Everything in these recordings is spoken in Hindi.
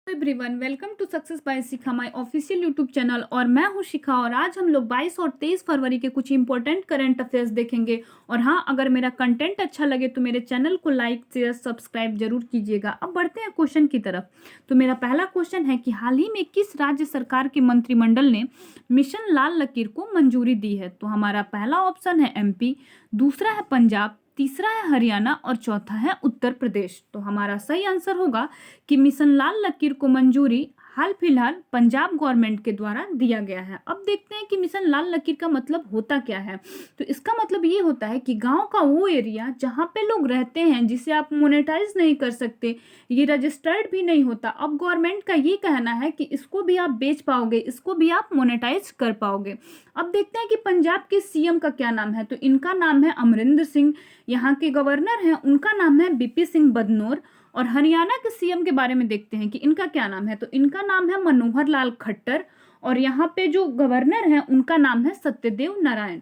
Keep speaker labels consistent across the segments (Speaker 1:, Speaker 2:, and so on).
Speaker 1: Everyone, welcome to success by Shikha, my official YouTube channel. और मैं हूं शिखा और आज हम लोग 22 और 23 फरवरी के कुछ इंपॉर्टेंट करंट अफेयर्स देखेंगे। और हाँ, अगर मेरा कंटेंट अच्छा लगे तो मेरे चैनल को लाइक शेयर सब्सक्राइब जरूर कीजिएगा। अब बढ़ते हैं क्वेश्चन की तरफ। तो मेरा पहला क्वेश्चन है कि हाल ही में किस राज्य सरकार के मंत्रिमंडल ने मिशन लाल लकीर को मंजूरी दी है? तो हमारा पहला ऑप्शन है एमपी, दूसरा है पंजाब, तीसरा है हरियाणा और चौथा है उत्तर प्रदेश। तो हमारा सही आंसर होगा कि मिशन लाल लकीर को मंजूरी हाल फिलहाल पंजाब गवर्नमेंट के द्वारा दिया गया है। अब देखते हैं कि मिशन लाल लकीर का मतलब होता क्या है। तो इसका मतलब ये होता है कि गांव का वो एरिया जहां पे लोग रहते हैं जिसे आप मोनेटाइज नहीं कर सकते, ये रजिस्टर्ड भी नहीं होता, अब गवर्नमेंट का ये कहना है कि इसको भी आप बेच पाओगे, इसको भी आप मोनेटाइज कर पाओगे। अब देखते हैं कि पंजाब के सीएम का क्या नाम है। तो इनका नाम है अमरिंदर सिंह। यहाँ के गवर्नर हैं, उनका नाम है बीपी सिंह बदनौर। और हरियाणा के सीएम के बारे में देखते हैं कि इनका क्या नाम है। तो इनका नाम है मनोहर लाल खट्टर। और यहाँ पे जो गवर्नर हैं उनका नाम है सत्यदेव नारायण।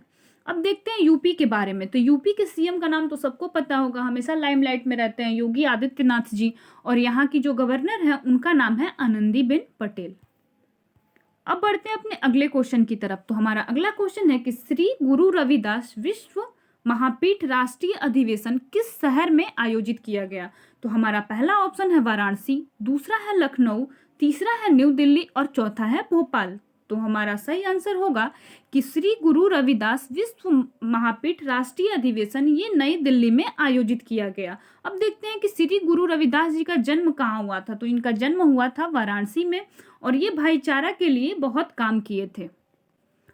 Speaker 1: अब देखते हैं यूपी के बारे में। तो यूपी के सीएम का नाम तो सबको पता होगा, हमेशा लाइमलाइट में रहते हैं, योगी आदित्यनाथ जी। और यहाँ की जो गवर्नर है उनका नाम है आनंदीबेन पटेल। अब बढ़ते हैं अपने अगले क्वेश्चन की तरफ। तो हमारा अगला क्वेश्चन है कि श्री गुरु रविदास विश्व महापीठ राष्ट्रीय अधिवेशन किस शहर में आयोजित किया गया? तो हमारा पहला ऑप्शन है वाराणसी, दूसरा है लखनऊ, तीसरा है न्यू दिल्ली और चौथा है भोपाल। तो हमारा सही आंसर होगा कि श्री गुरु रविदास विश्व महापीठ राष्ट्रीय अधिवेशन ये नई दिल्ली में आयोजित किया गया। अब देखते हैं कि श्री गुरु रविदास जी का जन्म कहाँ हुआ था। तो इनका जन्म हुआ था वाराणसी में और ये भाईचारा के लिए बहुत काम किए थे।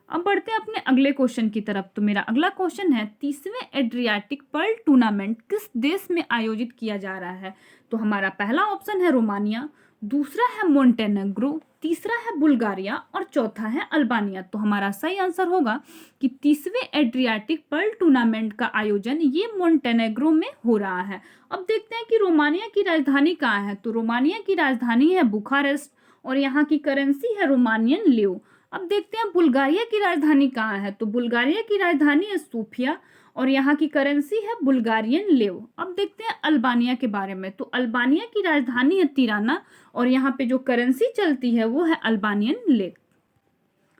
Speaker 1: अब बढ़ते हैं अपने अगले क्वेश्चन की तरफ। तो मेरा अगला क्वेश्चन है 30वें एड्रियाटिक पर्ल टूर्नामेंट किस देश में आयोजित किया जा रहा है? तो हमारा पहला ऑप्शन है रोमानिया, दूसरा है मोंटेनेग्रो, तीसरा है बुल्गारिया और चौथा है अल्बानिया। तो हमारा सही आंसर होगा कि 30वें एड्रियाटिक पर्ल टूर्नामेंट का आयोजन ये मोंटेनेग्रो में हो रहा है। अब देखते हैं कि रोमानिया की राजधानी कहाँ है। तो रोमानिया की राजधानी है बुखारेस्ट और यहाँ की करेंसी है रोमानियन लेव। अब देखते हैं बुल्गारिया की राजधानी कहाँ है। तो बुल्गारिया की राजधानी है सोफिया और यहाँ की करेंसी है बुल्गारियन लेव। अब देखते हैं अल्बानिया के बारे में। तो अल्बानिया की राजधानी है तिराना और यहाँ पे जो करेंसी चलती है वो है अल्बानियन लेव।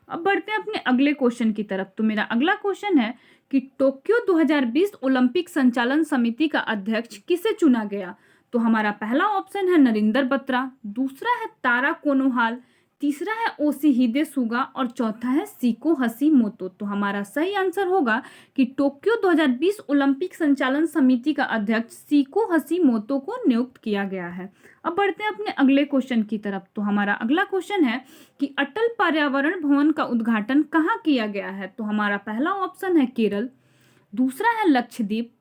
Speaker 1: अब बढ़ते हैं अपने अगले क्वेश्चन की तरफ। तो मेरा अगला क्वेश्चन है कि टोक्यो 2020 ओलंपिक संचालन समिति का अध्यक्ष किसे चुना गया? तो हमारा पहला ऑप्शन है नरिंदर बत्रा, दूसरा है तारा कोनोहाल, तीसरा है ओशिहिदे सुगा और चौथा है सीको हसीमोतो। तो हमारा सही आंसर होगा कि टोक्यो 2020 ओलंपिक संचालन समिति का अध्यक्ष सीको हसीमोतो को नियुक्त किया गया है। अब बढ़ते हैं अपने अगले क्वेश्चन की तरफ। तो हमारा अगला क्वेश्चन है कि अटल पर्यावरण भवन का उद्घाटन कहाँ किया गया है? तो हमारा पहला ऑप्शन है केरल, दूसरा है लक्षद्वीप,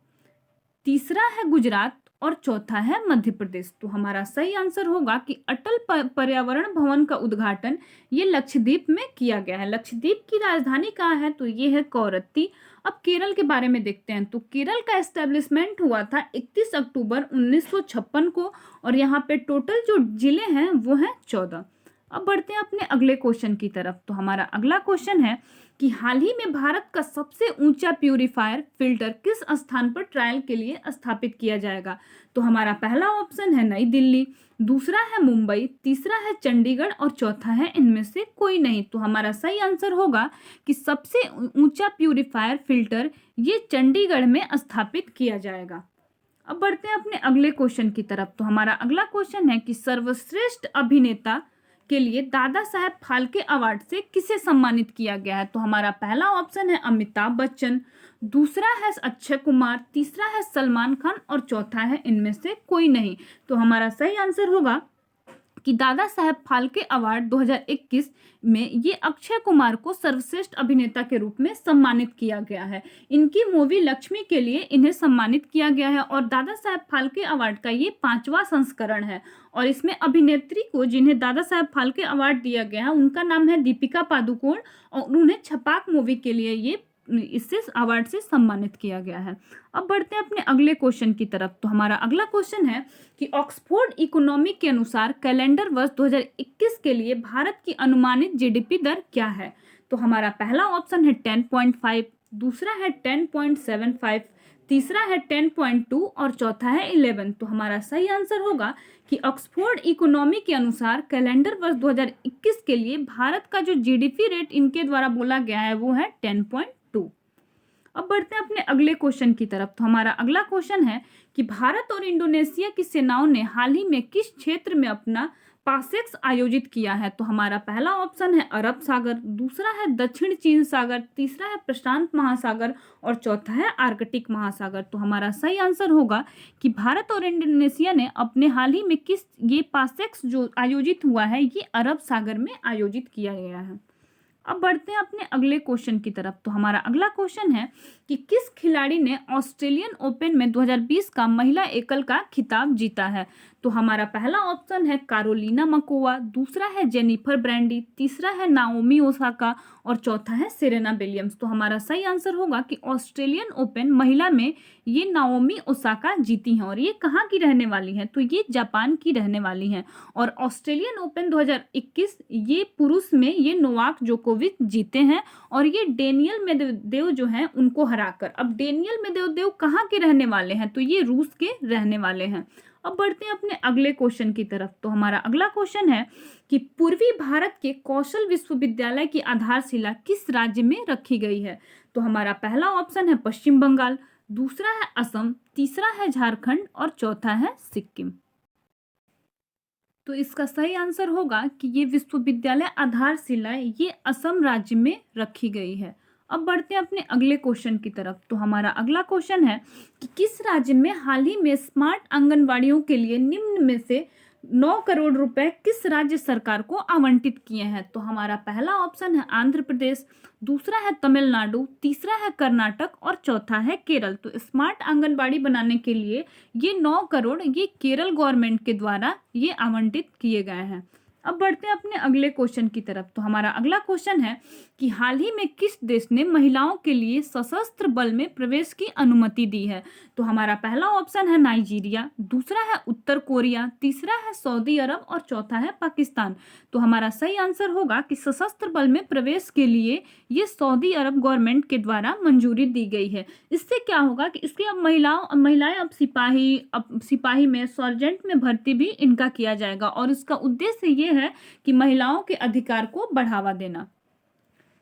Speaker 1: तीसरा है गुजरात और चौथा है मध्य प्रदेश। तो हमारा सही आंसर होगा कि अटल पर्यावरण भवन का उद्घाटन ये लक्षद्वीप में किया गया है। लक्षद्वीप की राजधानी कहाँ है? तो ये है कौरत्ती। अब केरल के बारे में देखते हैं। तो केरल का एस्टेब्लिशमेंट हुआ था 31 अक्टूबर 1956 को और यहाँ पे टोटल जो जिले हैं वो हैं 14। अब बढ़ते हैं अपने अगले क्वेश्चन की तरफ। तो हमारा अगला क्वेश्चन है कि हाल ही में भारत का सबसे ऊंचा प्यूरिफायर फिल्टर किस स्थान पर ट्रायल के लिए स्थापित किया जाएगा? तो हमारा पहला ऑप्शन है नई दिल्ली, दूसरा है मुंबई, तीसरा है चंडीगढ़ और चौथा है इनमें से कोई नहीं। तो हमारा सही आंसर होगा कि सबसे ऊंचा प्यूरिफायर फिल्टर ये चंडीगढ़ में स्थापित किया जाएगा। अब बढ़ते हैं अपने अगले क्वेश्चन की तरफ। तो हमारा अगला क्वेश्चन है कि सर्वश्रेष्ठ अभिनेता के लिए दादा साहेब फाल्के अवार्ड से किसे सम्मानित किया गया है? तो हमारा पहला ऑप्शन है अमिताभ बच्चन, दूसरा है अक्षय कुमार, तीसरा है सलमान खान और चौथा है इनमें से कोई नहीं। तो हमारा सही आंसर होगा कि दादा साहेब फाल्के अवार्ड 2021 में ये अक्षय कुमार को सर्वश्रेष्ठ अभिनेता के रूप में सम्मानित किया गया है। इनकी मूवी लक्ष्मी के लिए इन्हें सम्मानित किया गया है और दादा साहेब फाल्के अवार्ड का ये 5वां संस्करण है। और इसमें अभिनेत्री को जिन्हें दादा साहेब फाल्के अवार्ड दिया गया है उनका नाम है दीपिका पादुकोण और उन्हें छपाक मूवी के लिए ये इससे अवार्ड से सम्मानित किया गया है। अब बढ़ते हैं अपने अगले क्वेश्चन की तरफ। तो हमारा अगला क्वेश्चन है कि ऑक्सफोर्ड इकोनॉमिक के अनुसार कैलेंडर वर्ष 2021 के लिए भारत की अनुमानित जीडीपी दर क्या है? तो हमारा पहला ऑप्शन है 10.5, दूसरा है 10.75, तीसरा है 10.2 और चौथा है 11। तो हमारा सही आंसर होगा कि ऑक्सफोर्ड इकोनॉमी के अनुसार कैलेंडर वर्ष 2021 के लिए भारत का जो जीडीपी रेट इनके द्वारा बोला गया है वो है 10.2। अब बढ़ते हैं अपने अगले क्वेश्चन की तरफ। तो हमारा अगला क्वेश्चन है कि भारत और इंडोनेशिया की सेनाओं ने हाल ही में किस क्षेत्र में अपना पासेक्स आयोजित किया है? तो हमारा पहला ऑप्शन है अरब सागर, दूसरा है दक्षिण चीन सागर, तीसरा है प्रशांत महासागर और चौथा है आर्कटिक महासागर। तो हमारा सही आंसर होगा कि भारत और इंडोनेशिया ने अपने हाल ही में किस ये पासेक्स जो आयोजित हुआ है ये अरब सागर में आयोजित किया गया है। अब बढ़ते हैं अपने अगले क्वेश्चन की तरफ। तो हमारा अगला क्वेश्चन है कि किस खिलाड़ी ने ऑस्ट्रेलियन ओपन में 2020 का महिला एकल का खिताब जीता है? तो हमारा पहला ऑप्शन है कैरोलिना मकोवा, दूसरा है जेनिफर ब्रांडी, तीसरा है नाओमी ओसाका और चौथा है सेरेना विलियम्स। तो हमारा सही आंसर होगा कि ऑस्ट्रेलियन ओपन महिला में ये नाओमी ओसाका जीती हैं और ये कहाँ की रहने वाली हैं? तो ये जापान की रहने वाली हैं। और ऑस्ट्रेलियन ओपन 2021 ये पुरुष में ये नोवाक जोकोविच जीते हैं और ये डेनियल मेदवेदेव जो हैं उनको हराकर। अब डेनियल मेदवेदेव कहाँ के रहने वाले हैं? तो ये रूस के रहने वाले हैं। अब बढ़ते हैं अपने अगले क्वेश्चन की तरफ। तो हमारा अगला क्वेश्चन है कि पूर्वी भारत के कौशल विश्वविद्यालय की आधारशिला किस राज्य में रखी गई है? तो हमारा पहला ऑप्शन है पश्चिम बंगाल, दूसरा है असम, तीसरा है झारखंड और चौथा है सिक्किम। तो इसका सही आंसर होगा कि ये विश्वविद्यालय आधारशिला ये असम राज्य में रखी गई है। अब बढ़ते हैं अपने अगले क्वेश्चन की तरफ। तो हमारा अगला क्वेश्चन है कि किस राज्य में हाल ही में स्मार्ट आंगनवाड़ियों के लिए निम्न में से 9 करोड़ रुपए किस राज्य सरकार को आवंटित किए हैं? तो हमारा पहला ऑप्शन है आंध्र प्रदेश, दूसरा है तमिलनाडु, तीसरा है कर्नाटक और चौथा है केरल। तो स्मार्ट आंगनबाड़ी बनाने के लिए ये 9 करोड़ ये केरल गवर्नमेंट के द्वारा ये आवंटित किए गए हैं। अब बढ़ते हैं अपने अगले क्वेश्चन की तरफ। तो हमारा अगला क्वेश्चन है कि हाल ही में किस देश ने महिलाओं के लिए सशस्त्र बल में प्रवेश की अनुमति दी है? तो हमारा पहला ऑप्शन है नाइजीरिया, दूसरा है उत्तर कोरिया, तीसरा है सऊदी अरब और चौथा है पाकिस्तान। तो हमारा सही आंसर होगा कि सशस्त्र बल में प्रवेश के लिए ये सऊदी अरब गवर्नमेंट के द्वारा मंजूरी दी गई है। इससे क्या होगा कि इसके अब महिलाएं अब सिपाही में सर्जेंट में भर्ती भी इनका किया जाएगा और इसका उद्देश्य ये है कि महिलाओं के अधिकार को बढ़ावा देना।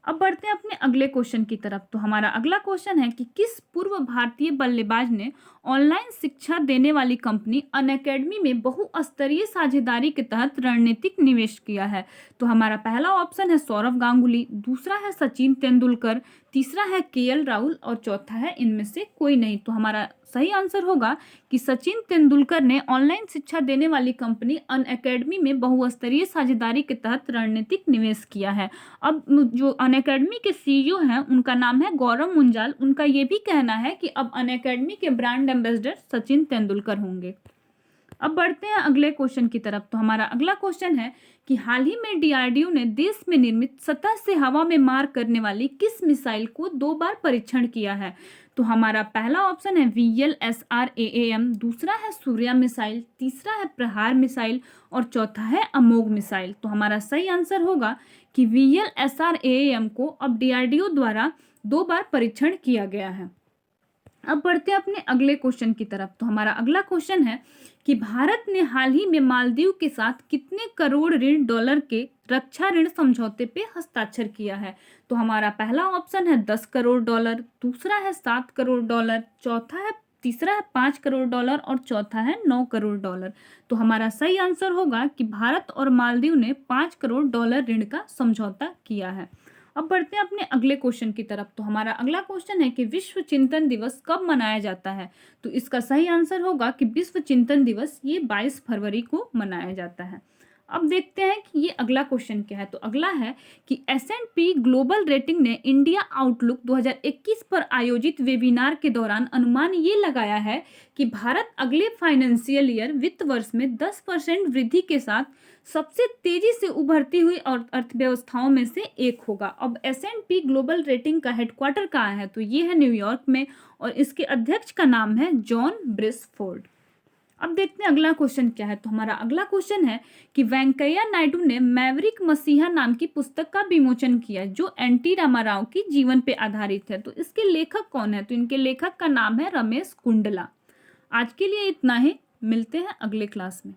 Speaker 1: अब बढ़ते हैं अपने अगले क्वेश्चन की तरफ। तो हमारा अगला क्वेश्चन है कि किस पूर्व भारतीय बल्लेबाज ने ऑनलाइन शिक्षा देने वाली कंपनी अनअकैडमी में बहुस्तरीय साझेदारी के तहत रणनीतिक निवेश किया है? तो हमारा पहला ऑप्शन है सौरव गांगुली, दूसरा है सचिन तेंदुलकर, तीसरा है केएल राहुल और चौथा है इनमें से कोई नहीं। तो हमारा सही आंसर होगा कि सचिन तेंदुलकर ने ऑनलाइन शिक्षा देने वाली कंपनी अनअकैडमी में बहुस्तरीय साझेदारी के तहत रणनीतिक निवेश किया है। अब जो अनअकैडमी के सीईओ हैं उनका नाम है गौरव मुंजाल। उनका ये भी कहना है कि अब अनअकैडमी के ब्रांड एम्बेसडर सचिन तेंदुलकर होंगे। अब बढ़ते हैं अगले क्वेश्चन की तरफ। तो हमारा अगला क्वेश्चन है कि हाल ही में डीआरडीओ ने देश में निर्मित सतह से हवा में मार करने वाली किस मिसाइल को 2 बार परीक्षण किया है? तो हमारा पहला ऑप्शन है VLSRAAM, दूसरा है सूर्या मिसाइल, तीसरा है प्रहार मिसाइल और चौथा है अमोघ मिसाइल। तो हमारा सही आंसर होगा कि VLSRAAM को अब डीआरडीओ द्वारा 2 बार परीक्षण किया गया है। अब बढ़ते हैं अपने अगले क्वेश्चन की तरफ। तो हमारा अगला क्वेश्चन है कि भारत ने हाल ही में मालदीव के साथ कितने करोड़ डॉलर के रक्षा ऋण समझौते पे हस्ताक्षर किया है? तो हमारा पहला ऑप्शन है 10 करोड़ डॉलर, दूसरा है 7 करोड़ डॉलर, तीसरा है 5 करोड़ डॉलर और चौथा है 9 करोड़ डॉलर। तो हमारा सही आंसर होगा कि भारत और मालदीव ने 5 करोड़ डॉलर ऋण का समझौता किया है। अब बढ़ते हैं अपने अगले क्वेश्चन की तरफ। तो हमारा अगला क्वेश्चन है कि विश्व चिंतन दिवस कब मनाया जाता है? तो इसका सही आंसर होगा कि विश्व चिंतन दिवस ये 22 फरवरी को मनाया जाता है। अब देखते हैं कि ये अगला क्वेश्चन क्या है। तो अगला है कि S&P ग्लोबल रेटिंग ने इंडिया आउटलुक 2021 पर आयोजित वेबिनार के दौरान अनुमान ये लगाया है कि भारत अगले फाइनेंशियल ईयर वित्त वर्ष में 10% वृद्धि के साथ सबसे तेजी से उभरती हुई और अर्थव्यवस्थाओं में से एक होगा। अब S&P ग्लोबल रेटिंग का हेडक्वार्टर कहाँ है? तो ये है न्यूयॉर्क में और इसके अध्यक्ष का नाम है जॉन ब्रिसफोर्ड। अब देखते हैं अगला क्वेश्चन क्या है। तो हमारा अगला क्वेश्चन है कि वेंकैया नायडू ने मैवरिक मसीहा नाम की पुस्तक का विमोचन किया जो एनटी रामाराव की जीवन पे आधारित है। तो इसके लेखक कौन है? तो इनके लेखक का नाम है रमेश कुंडला। आज के लिए इतना ही, मिलते हैं अगले क्लास में।